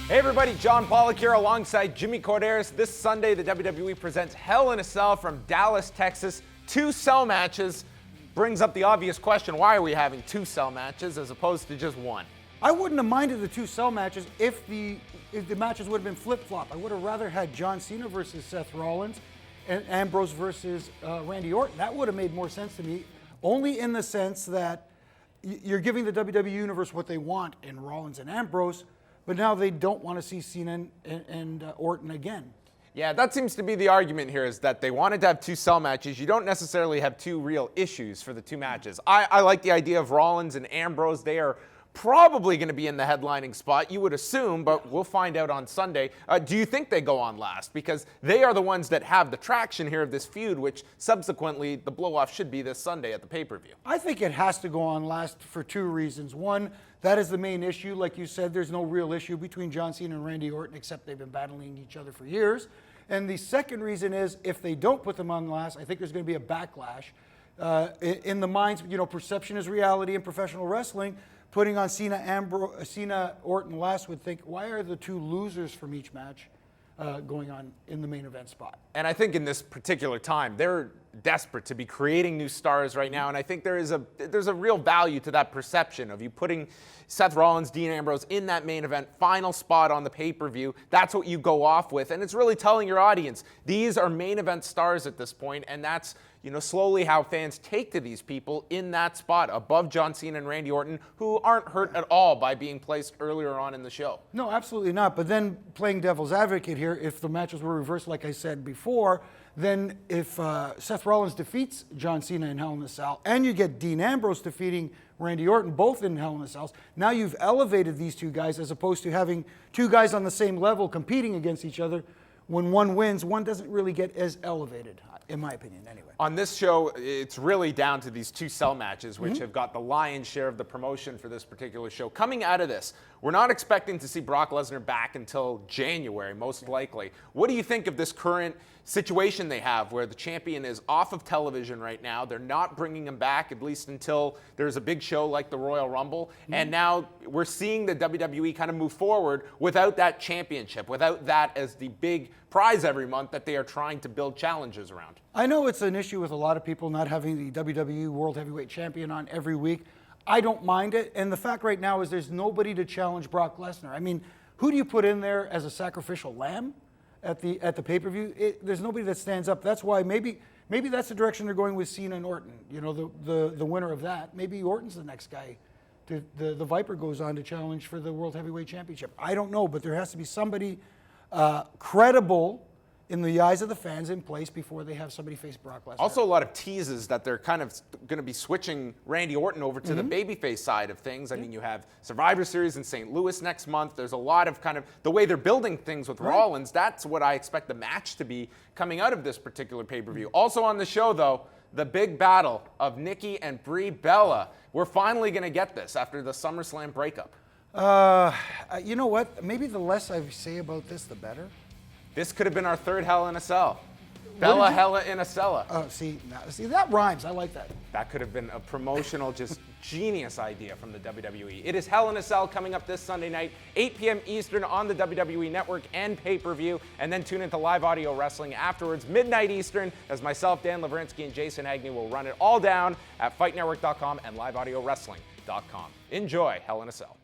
Hey everybody, John Pollock here alongside Jimmy Corderas. This Sunday, the WWE presents Hell in a Cell from Dallas, Texas. 2 cell matches. Brings up the obvious question, why are we having 2 cell matches as opposed to just 1? I wouldn't have minded the 2 cell matches if the matches would have been flip-flop. I would have rather had John Cena versus Seth Rollins and Ambrose versus Randy Orton. That would have made more sense to me, only in the sense that you're giving the WWE Universe what they want in Rollins and Ambrose, but now they don't want to see Cena and Orton again. Yeah, that seems to be the argument here, is that they wanted to have 2 cell matches. You don't necessarily have 2 real issues for the 2 matches. I like the idea of Rollins and Ambrose. They are probably going to be in the headlining spot, you would assume, but we'll find out on Sunday. Do you think they go on last? Because they are the ones that have the traction here of this feud, which subsequently the blow-off should be this Sunday at the pay-per-view. I think it has to go on last for 2 reasons. One, that is the main issue. Like you said, there's no real issue between John Cena and Randy Orton, except they've been battling each other for years. And the second reason is, if they don't put them on last, I think there's going to be a backlash. In the minds, perception is reality in professional wrestling. Putting on Cena Orton last would think, why are the 2 losers from each match going on in the main event spot? And I think in this particular time, they're desperate to be creating new stars right now, and I think there's a real value to that perception of you putting Seth Rollins, Dean Ambrose in that main event final spot on the pay-per-view. That's what you go off with, and it's really telling your audience these are main event stars at this point, and that's slowly how fans take to these people in that spot above John Cena and Randy Orton, who aren't hurt at all by being placed earlier on in the show. No, absolutely not. But then, playing devil's advocate here, if the matches were reversed like I said before, then if Seth Rollins defeats John Cena in Hell in a Cell, and you get Dean Ambrose defeating Randy Orton, both in Hell in a Cells, now you've elevated these 2 guys, as opposed to having 2 guys on the same level competing against each other. When one wins, one doesn't really get as elevated, in my opinion, anyway. On this show, it's really down to these 2 cell matches, which have got the lion's share of the promotion for this particular show. Coming out of this, we're not expecting to see Brock Lesnar back until January, most likely. What do you think of this current situation they have, where the champion is off of television right now? They're not bringing him back, at least until there's a big show like the Royal Rumble. And now we're seeing the WWE kind of move forward without that championship, without that as the big prize every month that they are trying to build challenges around. I know it's an issue with a lot of people not having the WWE World Heavyweight Champion on every week. I don't mind it. And the fact right now is there's nobody to challenge Brock Lesnar. I mean, who do you put in there as a sacrificial lamb at the pay-per-view? There's nobody that stands up. That's why maybe that's the direction they're going with Cena and Orton. The winner of that. Maybe Orton's the next guy. The Viper goes on to challenge for the World Heavyweight Championship. I don't know, but there has to be somebody credible in the eyes of the fans in place before they have somebody face Brock Lesnar. Also, a lot of teases that they're kind of going to be switching Randy Orton over to the babyface side of things. I mean, you have Survivor Series in St. Louis next month. There's a lot of kind of the way they're building things with Rollins. That's what I expect the match to be coming out of this particular pay-per-view. Also on the show, though, the big battle of Nikki and Brie Bella. We're finally going to get this after the SummerSlam breakup. You know what? Maybe the less I say about this, the better. This could have been our 3rd Hell in a Cell. Bella Hella in a Cella. See, that rhymes. I like that. That could have been a promotional, just genius idea from the WWE. It is Hell in a Cell coming up this Sunday night, 8 p.m. Eastern on the WWE Network and pay-per-view, and then tune into live audio wrestling afterwards, midnight Eastern, as myself, Dan Laverinsky, and Jason Agnew will run it all down at FightNetwork.com and liveaudiowrestling.com. Enjoy Hell in a Cell.